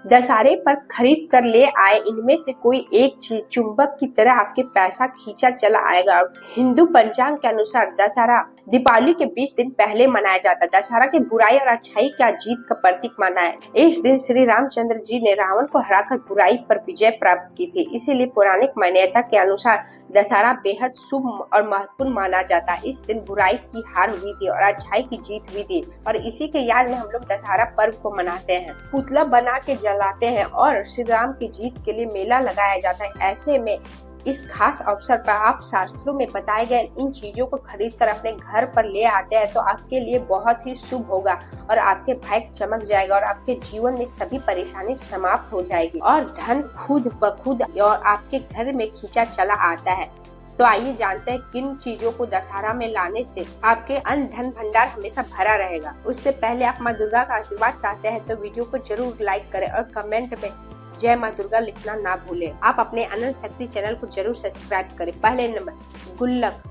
दशहरे पर खरीद कर ले आए इनमें से कोई एक चीज चुंबक की तरह आपके पैसा खींचा चला आएगा। हिंदू पंचांग के अनुसार दशहरा दीपावली के 20 दिन पहले मनाया जाता है। दशहरा के बुराई और अच्छाई का जीत का प्रतीक माना है। इस दिन श्री रामचंद्र जी ने रावण को हराकर बुराई पर विजय प्राप्त की थी। इसीलिए पौराणिक मान्यता के अनुसार दशहरा बेहद शुभ और महत्वपूर्ण माना जाता है। इस दिन बुराई की हार हुई थी और अच्छाई की जीत हुई थी और इसी के याद में हम लोग दशहरा पर्व को मनाते हैं। पुतला बना के जलाते हैं और श्री राम की जीत के लिए मेला लगाया जाता है। ऐसे में इस खास अवसर पर आप शास्त्रों में बताए गए इन चीजों को खरीद कर अपने घर पर ले आते हैं तो आपके लिए बहुत ही शुभ होगा और आपके भाग्य चमक जाएगा और आपके जीवन में सभी परेशानी समाप्त हो जाएगी और धन खुद ब खुद और आपके घर में खींचा चला आता है। तो आइए जानते हैं किन चीजों को दशहरा में लाने से आपके अन्न धन भंडार हमेशा भरा रहेगा। उससे पहले आप माँ दुर्गा का आशीर्वाद चाहते हैं तो वीडियो को जरूर लाइक करें और कमेंट में जय माँ दुर्गा लिखना ना भूलें। आप अपने अनंत शक्ति चैनल को जरूर सब्सक्राइब करें। पहले नंबर, गुल्लक।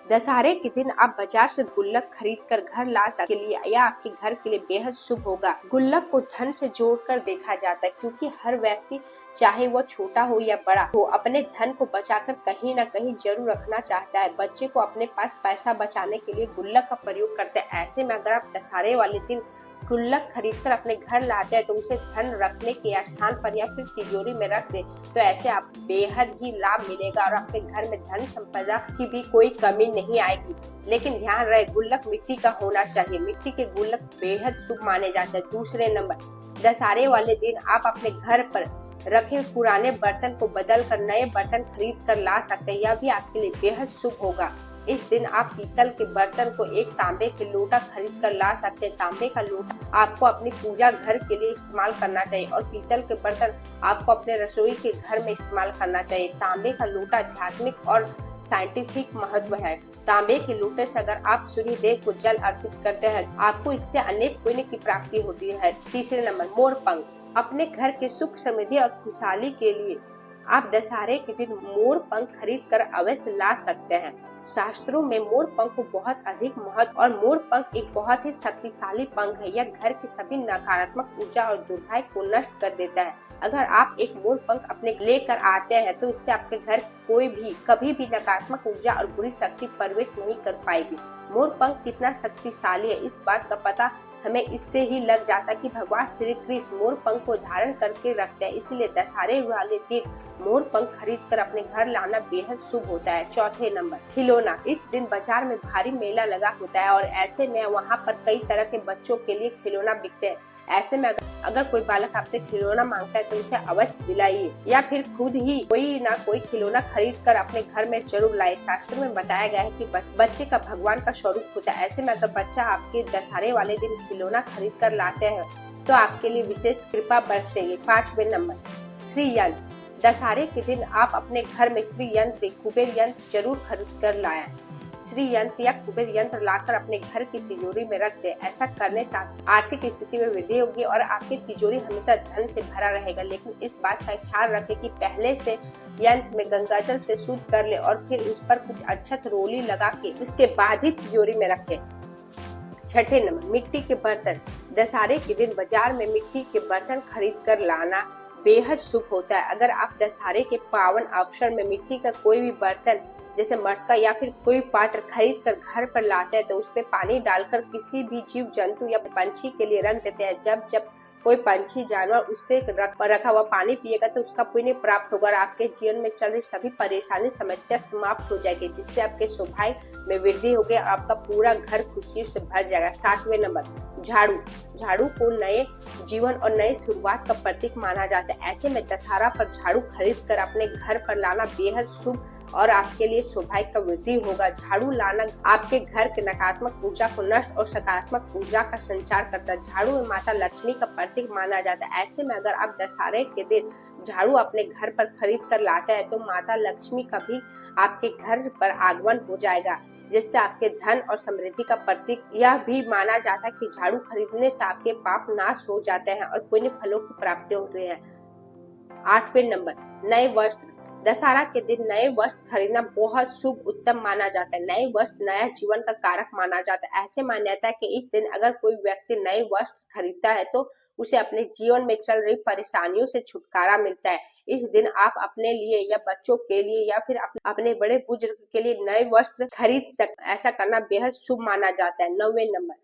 दशहरे के दिन आप बाजार से गुल्लक खरीद कर घर ला सकते लिए या आपके घर के लिए बेहद शुभ होगा। गुल्लक को धन से जोड़कर देखा जाता है क्योंकि हर व्यक्ति चाहे वो छोटा हो या बड़ा हो अपने धन को बचाकर कहीं न कहीं जरूर रखना चाहता है। बच्चे को अपने पास पैसा बचाने के लिए गुल्लक का प्रयोग करते हैं। ऐसे में अगर आप दशहरे वाले दिन गुल्लक खरीदकर अपने घर लाते हैं तो उसे धन रखने के स्थान पर या फिर तिजोरी में रख दे तो ऐसे आप बेहद ही लाभ मिलेगा और आपके घर में धन संपदा की भी कोई कमी नहीं आएगी। लेकिन ध्यान रहे गुल्लक मिट्टी का होना चाहिए। मिट्टी के गुल्लक बेहद शुभ माने जाते हैं। दूसरे नंबर, दशहरे वाले दिन आप अपने घर पर रखे पुराने बर्तन को बदल कर नए बर्तन खरीद कर ला सकते हैं। यह भी आपके लिए बेहद शुभ होगा। इस दिन आप पीतल के बर्तन को एक तांबे के लोटा खरीद कर ला सकते हैं। तांबे का लोटा आपको अपनी पूजा घर के लिए इस्तेमाल करना चाहिए और पीतल के बर्तन आपको अपने रसोई के घर में इस्तेमाल करना चाहिए। तांबे का लोटा आध्यात्मिक और साइंटिफिक महत्व है। तांबे के लोटे से अगर आप सूर्य देव को जल अर्पित करते हैं आपको इससे अनेक पुण्य की प्राप्ति होती है। तीसरे नंबर, मोर पंख। अपने घर के सुख समृद्धि और खुशहाली के लिए आप दशहरे के दिन मोर पंख खरीद कर अवश्य ला सकते हैं। शास्त्रों में मोर पंख को बहुत अधिक महत्व और मोर पंख एक बहुत ही शक्तिशाली पंख है। यह घर की सभी नकारात्मक ऊर्जा और दुर्भाग्य को नष्ट कर देता है। अगर आप एक मोर पंख अपने लेकर आते हैं तो इससे आपके घर कोई भी कभी भी नकारात्मक ऊर्जा और बुरी शक्ति प्रवेश नहीं कर पाएगी। मोर पंख कितना शक्तिशाली है इस बात का पता हमें इससे ही लग जाता कि भगवान श्री कृष्ण मोर पंख को धारण करके रखते हैं। इसलिए दशहरे वाले दिन मोर पंख खरीद कर अपने घर लाना बेहद शुभ होता है। चौथे नंबर, खिलौना। इस दिन बाजार में भारी मेला लगा होता है और ऐसे में वहाँ पर कई तरह के बच्चों के लिए खिलौना बिकते हैं। ऐसे में अगर कोई बालक आपसे खिलौना मांगता है तो उसे अवश्य दिलाइए या फिर खुद ही कोई ना कोई खिलौना खरीद कर अपने घर में जरूर लाए। शास्त्र में बताया गया है कि बच्चे का भगवान का स्वरूप होता है। ऐसे में अगर बच्चा आपके दशहरे वाले दिन खिलौना खरीद कर लाते हैं तो आपके लिए विशेष कृपा बरसेगी। 5वें नंबर, श्री यंत्र। दशहरे के दिन आप अपने घर में श्री यंत्र कुबेर यंत्र जरूर खरीद कर लाएं। श्री यंत्र या कुबेर यंत्र लाकर अपने घर की तिजोरी में रख दे। ऐसा करने से आर्थिक स्थिति में वृद्धि होगी और आपकी तिजोरी हमेशा धन से भरा रहेगा। लेकिन इस बात का ख्याल रखें कि पहले से यंत्र में गंगाजल से शुद्ध कर ले और फिर उस पर कुछ अक्षत रोली लगा के उसके बाद ही तिजोरी में रखें। छठे नंबर, मिट्टी के बर्तन। दशहरे के दिन बाजार में मिट्टी के बर्तन खरीद कर लाना बेहद शुभ होता है। अगर आप दशहरे के पावन अवसर में मिट्टी का कोई भी बर्तन जैसे मटका या फिर कोई पात्र खरीद कर घर पर लाते हैं तो उसमें पानी डालकर किसी भी जीव जंतु या पंछी के लिए रख देते हैं। जब कोई पंछी जानवर उससे रखा हुआ पानी पिएगा तो उसका पुण्य प्राप्त होगा और आपके जीवन में चल रही सभी परेशानी समस्या समाप्त हो जाएगी जिससे आपके सौभाग्य में वृद्धि होगी और आपका पूरा घर खुशियों से भर जाएगा। 7वें नंबर, झाड़ू। झाड़ू को नए जीवन और नई शुरुआत का प्रतीक माना जाता है। ऐसे में दशहरा पर झाड़ू खरीद कर अपने घर पर लाना बेहद शुभ और आपके लिए सौभाग्य का वृद्धि होगा। झाड़ू लाना आपके घर के नकारात्मक ऊर्जा को नष्ट और सकारात्मक ऊर्जा का संचार करता है। झाड़ू में माता लक्ष्मी का प्रतीक माना जाता है। ऐसे में अगर आप दशहरे के दिन झाड़ू अपने घर पर खरीद कर लाते हैं तो माता लक्ष्मी का भी आपके घर पर आगमन हो जाएगा जिससे आपके धन और समृद्धि का प्रतीक यह भी माना जाता है कि झाड़ू खरीदने से आपके पाप नाश हो जाते हैं और पुण्य फलों की प्राप्ति होती है। 8वें नंबर, नए वस्त्र। दशहरा के दिन नए वस्त्र खरीदना बहुत शुभ उत्तम माना जाता है। नए वस्त्र नया जीवन का कारक माना जाता है। ऐसे मान्यता है कि इस दिन अगर कोई व्यक्ति नए वस्त्र खरीदता है तो उसे अपने जीवन में चल रही परेशानियों से छुटकारा मिलता है। इस दिन आप अपने लिए या बच्चों के लिए या फिर अपने बड़े बुजुर्ग के लिए नए वस्त्र खरीद ऐसा करना बेहद शुभ माना जाता है। 9वें नंबर,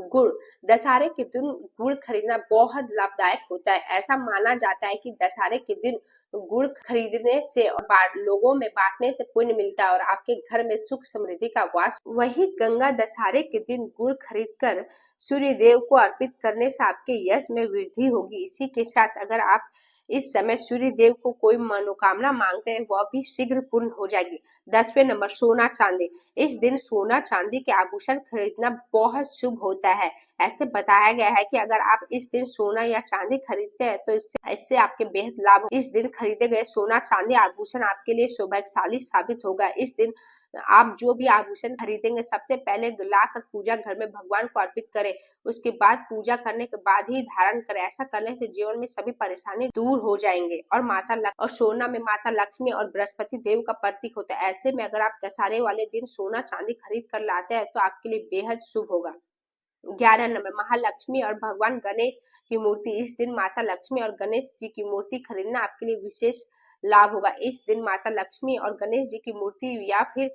गुड़। दशहरे के दिन गुड़ खरीदना बहुत लाभदायक होता है। ऐसा माना जाता है कि दशहरे के दिन गुड़ खरीदने से और लोगों में बांटने से पुण्य मिलता है और आपके घर में सुख समृद्धि का वास। वही गंगा, दशहरे के दिन गुड़ खरीदकर सूर्य देव को अर्पित करने से आपके यश में वृद्धि होगी। इसी के साथ अगर आप इस समय सूर्य देव को कोई मनोकामना मांगते हैं वह भी शीघ्र पूर्ण हो जाएगी। 10वें नंबर, सोना चांदी। इस दिन सोना चांदी के आभूषण खरीदना बहुत शुभ होता है। ऐसे बताया गया है कि अगर आप इस दिन सोना या चांदी खरीदते हैं तो इससे आपके बेहद लाभ। इस दिन खरीदे गए सोना चांदी आभूषण आपके लिए सौभाग्यशाली साबित होगा। इस दिन आप जो भी आभूषण खरीदेंगे सबसे पहले लाकर पूजा घर में भगवान को अर्पित करें। उसके बाद पूजा करने के बाद ही धारण करें। ऐसा करने से जीवन में सभी परेशानी दूर हो जाएंगे। और सोना में माता लक्ष्मी और बृहस्पति देव का प्रतीक होता है। ऐसे में अगर आप दशहरे वाले दिन सोना चांदी खरीद कर लाते हैं तो आपके लिए बेहद शुभ होगा। 11 नंबर, महालक्ष्मी और भगवान गणेश की मूर्ति। इस दिन माता लक्ष्मी और गणेश जी की मूर्ति खरीदना आपके लिए विशेष लाभ होगा। इस दिन माता लक्ष्मी और गणेश जी की मूर्ति या फिर